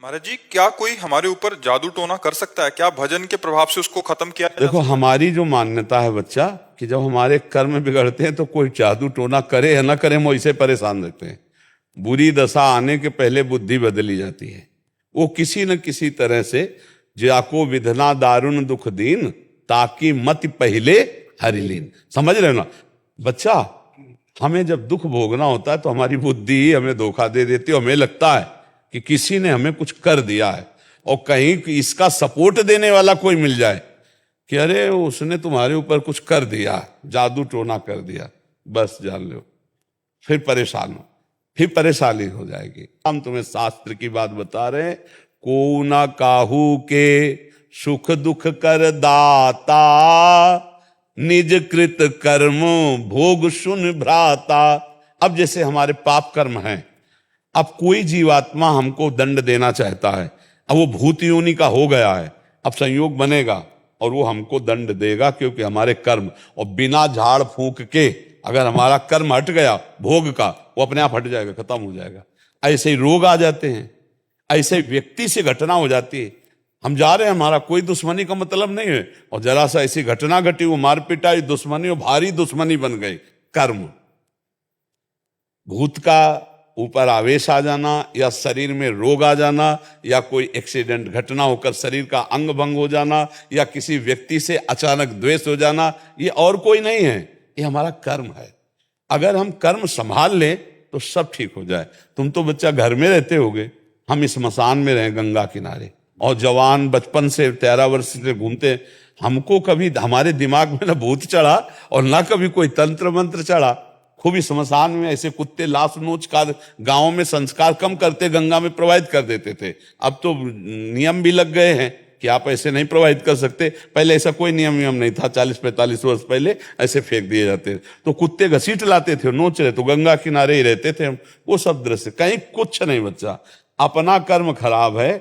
महाराज जी, क्या कोई हमारे ऊपर जादू टोना कर सकता है? क्या भजन के प्रभाव से उसको खत्म किया जा देखो, सकता हमारी जो मान्यता है बच्चा, कि जब हमारे कर्म बिगड़ते हैं तो कोई जादू टोना करे या ना करे, हम वैसे परेशान रहते हैं। बुरी दशा आने के पहले बुद्धि बदली जाती है। वो किसी न किसी तरह से जाको विधना दारुण दुख दीन, ताकि मत पहले हरिलीन। समझ रहे हो ना बच्चा? हमें जब दुख भोगना होता है तो हमारी बुद्धि ही हमें धोखा दे देती है। हमें लगता है कि किसी ने हमें कुछ कर दिया है, और कहीं इसका सपोर्ट देने वाला कोई मिल जाए कि अरे उसने तुम्हारे ऊपर कुछ कर दिया, जादू टोना कर दिया, बस जान लो फिर परेशान हो, फिर परेशानी हो जाएगी। हम तुम्हें शास्त्र की बात बता रहे हैं। को ना काहू के सुख दुख कर दाता, निज कृत कर्म भोग सुन भ्राता। अब जैसे हमारे पाप कर्म हैं, अब कोई जीवात्मा हमको दंड देना चाहता है, अब वो भूत योनि का हो गया है, अब संयोग बनेगा और वो हमको दंड देगा, क्योंकि हमारे कर्म, और बिना झाड़ फूंक के अगर हमारा कर्म हट गया भोग का, वो अपने आप हट जाएगा, खत्म हो जाएगा। ऐसे ही रोग आ जाते हैं, ऐसे व्यक्ति से घटना हो जाती है। हम जा रहे हैं, हमारा कोई दुश्मनी का मतलब नहीं है, और जरा सा ऐसी घटना घटी, वो मार पिटाई, दुश्मनी, वो भारी दुश्मनी बन गई। कर्म, भूत का ऊपर आवेश आ जाना, या शरीर में रोग आ जाना, या कोई एक्सीडेंट घटना होकर शरीर का अंग भंग हो जाना, या किसी व्यक्ति से अचानक द्वेष हो जाना, ये और कोई नहीं है, ये हमारा कर्म है। अगर हम कर्म संभाल लें तो सब ठीक हो जाए। तुम तो बच्चा घर में रहते होगे, हम इस स्मशान में रहे गंगा किनारे, और जवान बचपन से 13 वर्ष से घूमते, हमको कभी हमारे दिमाग में ना भूत चढ़ा और ना कभी कोई तंत्र मंत्र चढ़ा। खूब इस स्मशान में ऐसे कुत्ते लाश नोच कर गाँव में संस्कार कम करते, गंगा में प्रवाहित कर देते थे। अब तो नियम भी लग गए हैं कि आप ऐसे नहीं प्रवाहित कर सकते। पहले ऐसा कोई नियम नहीं था, 40-45 वर्ष पहले ऐसे फेंक दिए जाते, तो कुत्ते घसीट लाते थे, नोच रहे, तो गंगा किनारे ही रहते थे हम। वो सब दृश्य कहीं कुछ नहीं बच्चा। अपना कर्म खराब है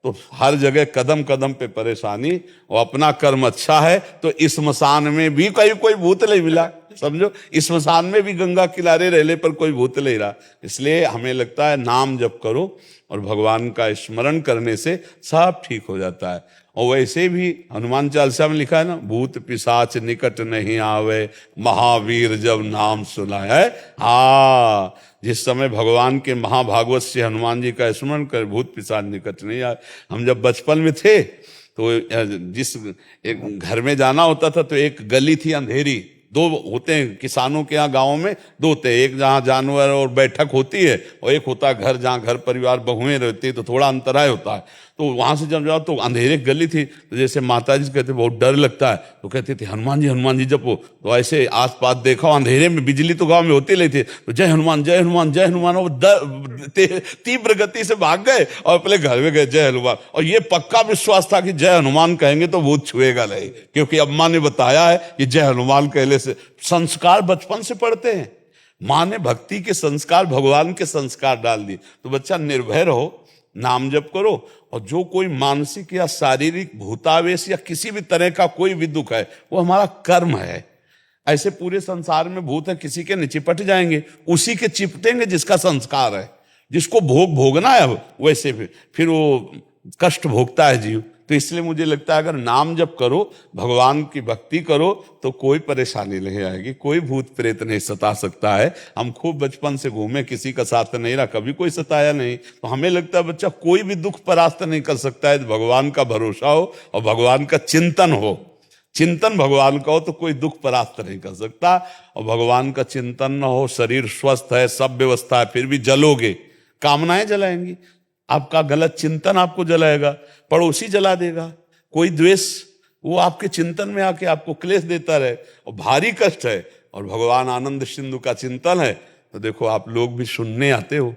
तो हर जगह कदम कदम पे परेशानी, और अपना कर्म अच्छा है तो इस स्मशान में भी कोई भूत नहीं मिला। समझो, इस स्मशान में भी गंगा किनारे रहने पर कोई भूत नहीं रहा। इसलिए हमें लगता है नाम जप करो, और भगवान का स्मरण करने से सब ठीक हो जाता है। और वैसे भी हनुमान चालीसा में लिखा है ना, भूत पिशाच निकट नहीं आवे, महावीर जब नाम सुनाए। हाँ, जिस समय भगवान के महाभागवत से हनुमान जी का स्मरण कर, भूत पिशाच निकट नहीं आए। हम जब बचपन में थे तो जिस एक घर में जाना होता था तो एक गली थी अंधेरी, दो होते हैं किसानों के यहाँ गाँव में, दो होते हैं, एक जहाँ जानवर और बैठक होती है, और एक होता है घर जहाँ घर परिवार बहुएं रहती है, तो थोड़ा अंतराय होता है। तो वहां से जब जाओ तो अंधेरे गली थी, तो जैसे माता जी कहते बहुत डर लगता है, तो कहते थे हनुमान जी जपो। तो ऐसे आस पास देखा, अंधेरे में बिजली तो गांव में होती नहीं थी, तो जय हनुमान जय हनुमान जय हनुमान, वो तीव्र गति से भाग गए और अपने घर में गए, जय हनुमान। और ये पक्का विश्वास था कि जय हनुमान कहेंगे तो भूत छुएगा नहीं, क्योंकि अम्मा ने बताया है कि जय हनुमान कहने से संस्कार बचपन से पढ़ते हैं। माँ ने भक्ति के संस्कार, भगवान के संस्कार डाल दिए। तो बच्चा निर्भय रहो, नाम जप करो, और जो कोई मानसिक या शारीरिक भूतावेश या किसी भी तरह का कोई भी दुख है, वो हमारा कर्म है। ऐसे पूरे संसार में भूत है, किसी के निचिपट जाएंगे, उसी के चिपटेंगे जिसका संस्कार है, जिसको भोगना है। अब वैसे फिर वो कष्ट भोगता है जीव। तो इसलिए मुझे लगता है अगर नाम जप करो, भगवान की भक्ति करो, तो कोई परेशानी नहीं आएगी, कोई भूत प्रेत नहीं सता सकता है। हम खूब बचपन से घूमे, किसी का साथ नहीं रहा, कभी कोई सताया नहीं। तो हमें लगता है बच्चा कोई भी दुख परास्त नहीं कर सकता है। भगवान का भरोसा हो और भगवान का चिंतन हो, चिंतन भगवान का हो, तो कोई दुख परास्त नहीं कर सकता। और भगवान का चिंतन न हो, शरीर स्वस्थ है, सब व्यवस्था है, फिर भी जलोगे, कामनाएं जलाएंगी। आपका गलत चिंतन आपको जलाएगा, पड़ोसी जला देगा, कोई द्वेष वो आपके चिंतन में आके आपको क्लेश देता रहे, और भारी कष्ट है। और भगवान आनंद सिंधु का चिंतन है, तो देखो आप लोग भी सुनने आते हो,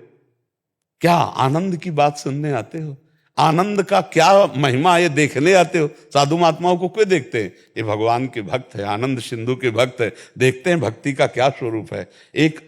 क्या आनंद की बात सुनने आते हो, आनंद का क्या महिमा ये देखने आते हो। साधु महात्माओं को क्यों देखते हैं? ये भगवान के भक्त है, आनंद सिंधु के भक्त है, देखते हैं भक्ति का क्या स्वरूप है। एक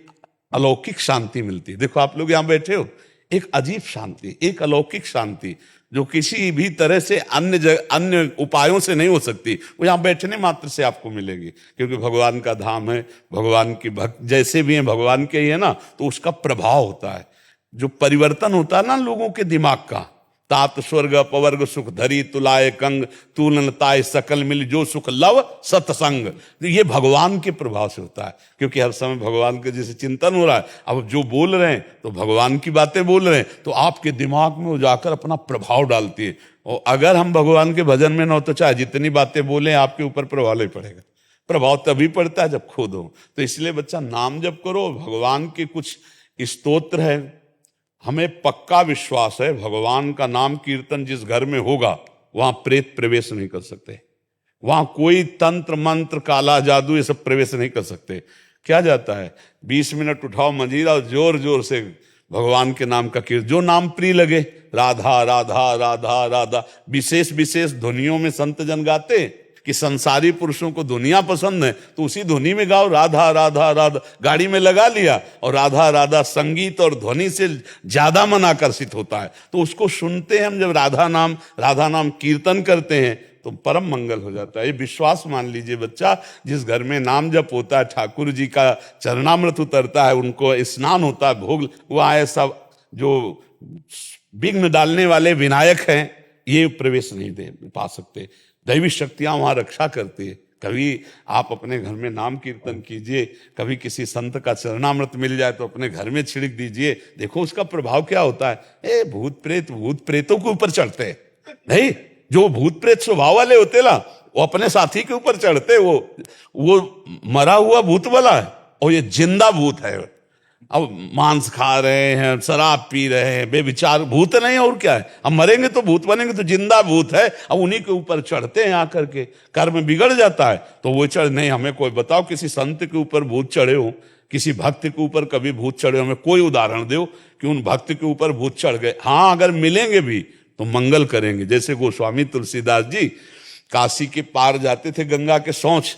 अलौकिक शांति मिलती है। देखो आप लोग यहाँ बैठे हो, एक अजीब शांति, एक अलौकिक शांति, जो किसी भी तरह से अन्य उपायों से नहीं हो सकती, वो यहाँ बैठने मात्र से आपको मिलेगी। क्योंकि भगवान का धाम है, भगवान की भक्त जैसे भी हैं भगवान के ही है ना, तो उसका प्रभाव होता है, जो परिवर्तन होता है ना लोगों के दिमाग का, तात स्वर्ग अपवर्ग सुख धरी तुलाए कंग, तूलन ताय सकल मिल जो सुख लव सत्संग। तो ये भगवान के प्रभाव से होता है, क्योंकि हर समय भगवान के जैसे चिंतन हो रहा है। अब जो बोल रहे हैं तो भगवान की बातें बोल रहे हैं, तो आपके दिमाग में वो जाकर अपना प्रभाव डालती है। और अगर हम भगवान के भजन में न हो तो चाहे जितनी बातें बोले आपके ऊपर प्रभाव नहीं पड़ेगा। प्रभाव तभी पड़ता है जब खुद हो। तो इसलिए बच्चा नाम जप करो। भगवान के कुछ स्तोत्र है, हमें पक्का विश्वास है भगवान का नाम कीर्तन जिस घर में होगा वहां प्रेत प्रवेश नहीं कर सकते, वहां कोई तंत्र मंत्र काला जादू ये सब प्रवेश नहीं कर सकते। क्या जाता है 20 मिनट उठाओ मंजीरा और जोर जोर से भगवान के नाम का कीर्तन, जो नाम प्रिय लगे, राधा राधा राधा राधा। विशेष विशेष ध्वनियों में संत जन गाते कि संसारी पुरुषों को दुनिया पसंद है तो उसी ध्वनि में गाओ राधा राधा राधा। गाड़ी में लगा लिया और राधा राधा, संगीत और ध्वनि से ज्यादा मन आकर्षित होता है, तो उसको सुनते हैं हम। जब राधा नाम कीर्तन करते हैं तो परम मंगल हो जाता है। ये विश्वास मान लीजिए बच्चा, जिस घर में नाम जप होता है, ठाकुर जी का चरणामृत उतरता है, उनको स्नान होता है, भोग वह आए, सब जो विघ्न डालने वाले विनायक हैं ये प्रवेश नहीं दे पा सकते। दैवी शक्तियां वहां रक्षा करती है। कभी आप अपने घर में नाम कीर्तन कीजिए, कभी किसी संत का चरणामृत मिल जाए तो अपने घर में छिड़क दीजिए, देखो उसका प्रभाव क्या होता है। भूत प्रेतों के ऊपर चढ़ते हैं नहीं, जो भूत प्रेत स्वभाव वाले होते ना वो अपने साथी के ऊपर चढ़ते, वो मरा हुआ भूत वाला है और ये जिंदा भूत है। अब मांस खा रहे हैं, शराब पी रहे हैं, बेविचार भूत नहीं और क्या है। अब मरेंगे तो भूत बनेंगे, तो जिंदा भूत है। अब उन्हीं के ऊपर चढ़ते हैं आकर के, कर्म बिगड़ जाता है तो वो चढ़ नहीं। हमें कोई बताओ किसी संत के ऊपर भूत चढ़े हो, किसी भक्त के ऊपर कभी भूत चढ़े हो, हमें कोई उदाहरण दो कि उन भक्त के ऊपर भूत चढ़ गए। हाँ, अगर मिलेंगे भी तो मंगल करेंगे। जैसे गोस्वामी तुलसीदास जी काशी के पार जाते थे गंगा के शौच,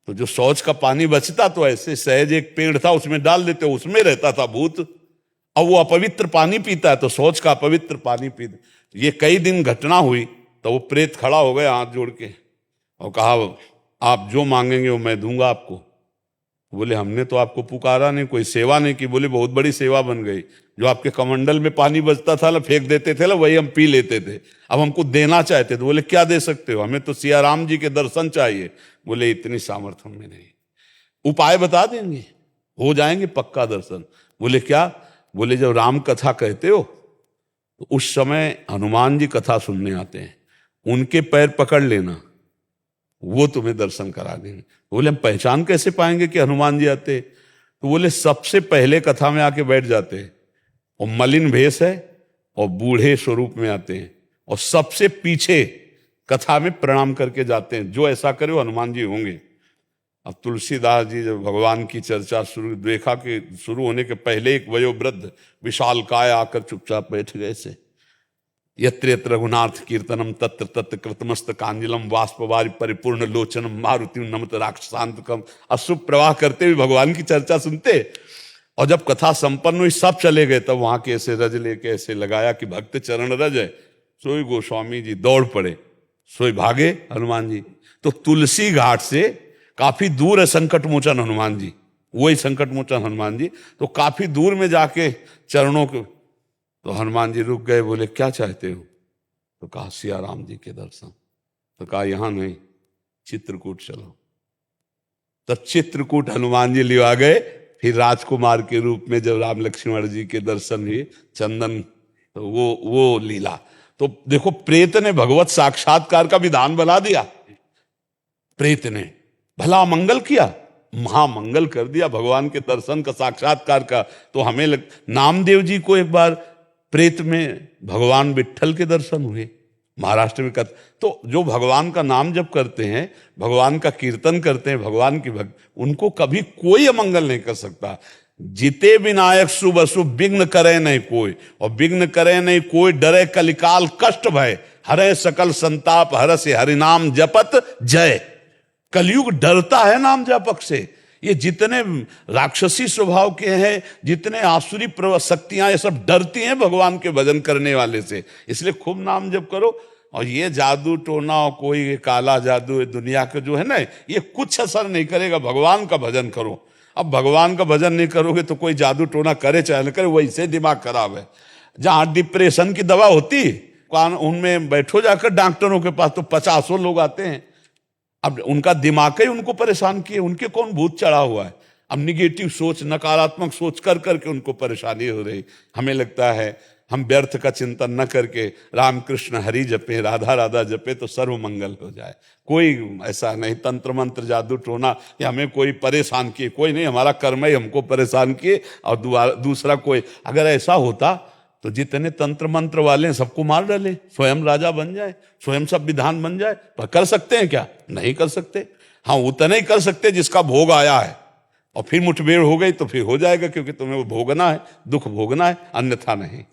तो जो शौच का पानी बचता तो ऐसे सहज एक पेड़ था उसमें डाल देते, उसमें रहता था भूत। अब वो अपवित्र पानी पीता है तो शौच का अपवित्र पानी पी। ये कई दिन घटना हुई तो वो प्रेत खड़ा हो गया हाथ जोड़ के और कहा आप जो मांगेंगे वो मैं दूंगा आपको। बोले हमने तो आपको पुकारा नहीं, कोई सेवा नहीं की। बोले बहुत बड़ी सेवा बन गई, जो आपके कमंडल में पानी बचता था ना, फेंक देते थे ना, वही हम पी लेते थे, अब हमको देना चाहते थे। बोले क्या दे सकते हो? हमें तो सिया राम जी के दर्शन चाहिए। बोले इतनी सामर्थ्य में नहीं, उपाय बता देंगे, हो जाएंगे पक्का दर्शन। बोले क्या? बोले जब राम कथा कहते हो तो उस समय हनुमान जी कथा सुनने आते हैं, उनके पैर पकड़ लेना, वो तुम्हें दर्शन करा देंगे। बोले हम पहचान कैसे पाएंगे कि हनुमान जी आते? तो बोले सबसे पहले कथा में आके बैठ जाते हैं और मलिन भेष है और बूढ़े स्वरूप में आते हैं और सबसे पीछे कथा में प्रणाम करके जाते हैं। जो ऐसा करे वो हनुमान जी होंगे। अब तुलसीदास जी जब भगवान की चर्चा शुरू देखा कि शुरू होने के पहले एक वयोवृद्ध विशाल काय आकर चुपचाप बैठ गए से, यत्र यत्र रघुनाथ कीर्तनम तत्र तत्र कृतमस्त कांजलम वाष्पवारि परिपूर्ण लोचनम मारुति नमत राक्षसांतकम। अशुभ प्रवाह करते हुए भगवान की चर्चा सुनते। और जब कथा संपन्न हुई सब चले गए, तब वहां के ऐसे रज लेके ऐसे लगाया कि भक्त चरण रज है। सोई गोस्वामी जी दौड़ पड़े, सोई भागे हनुमान जी। तो तुलसी घाट से काफी दूर है संकट मोचन हनुमान जी, वही संकट मोचन हनुमान जी। तो काफी दूर में जाके चरणों के, तो हनुमान जी रुक गए। बोले क्या चाहते हो? तो कहा सिया राम जी के दर्शन। तो कहा यहां नहीं, चित्रकूट चलो। तब चित्रकूट हनुमान जी लिवा गए। फिर राजकुमार के रूप में जब राम लक्ष्मण जी के दर्शन हुए, चंदन, तो वो लीला। तो देखो प्रेत ने भगवत साक्षात्कार का विधान बना दिया। प्रेत ने भला मंगल किया, महामंगल कर दिया भगवान के दर्शन का, साक्षात्कार का। तो हमें नामदेव जी को एक बार प्रेत में भगवान विट्ठल के दर्शन हुए महाराष्ट्र में। तो जो भगवान का नाम जप करते हैं, भगवान का कीर्तन करते हैं, भगवान की भक्त, उनको कभी कोई अमंगल नहीं कर सकता। जिते विनायक शुभ अशुभ विघ्न करे नहीं कोई, और विघ्न करे नहीं कोई, डरे कलिकाल कष्ट भय, हरे सकल संताप हरसे हरिनाम जपत जय। कलयुग डरता है नाम जपक से। ये जितने राक्षसी स्वभाव के हैं, जितने आसुरी शक्तियां, ये सब डरती हैं भगवान के भजन करने वाले से। इसलिए खूब नाम जप करो। और ये जादू टोना और कोई काला जादू दुनिया के जो है ना, ये कुछ असर नहीं करेगा। भगवान का भजन करो। अब भगवान का भजन नहीं करोगे तो कोई जादू टोना करे चाहे न करे, वैसे दिमाग खराब है। जहां डिप्रेशन की दवा होती कान उनमें बैठो जाकर डॉक्टरों के पास, तो 50 लोग आते हैं। अब उनका दिमाग ही उनको परेशान किए, उनके कौन भूत चढ़ा हुआ है। अब निगेटिव सोच, नकारात्मक सोच कर करके उनको परेशानी हो रही। हमें लगता है हम व्यर्थ का चिंतन न करके राम कृष्ण हरि जपे, राधा राधा जपे तो सर्व मंगल हो जाए। कोई ऐसा नहीं तंत्र मंत्र जादू टोना कि हमें कोई परेशान किए, कोई नहीं, हमारा कर्म ही हमको परेशान किए और दूसरा कोई। अगर ऐसा होता तो जितने तंत्र मंत्र वाले हैं सबको मार डाले, स्वयं राजा बन जाए, स्वयं सब विधान बन जाए। पर कर सकते हैं क्या? नहीं कर सकते। हाँ, उतना ही कर सकते जिसका भोग आया है, और फिर मुठभेड़ हो गई तो फिर हो जाएगा, क्योंकि तुम्हें वो भोगना है, दुख भोगना है, अन्यथा नहीं।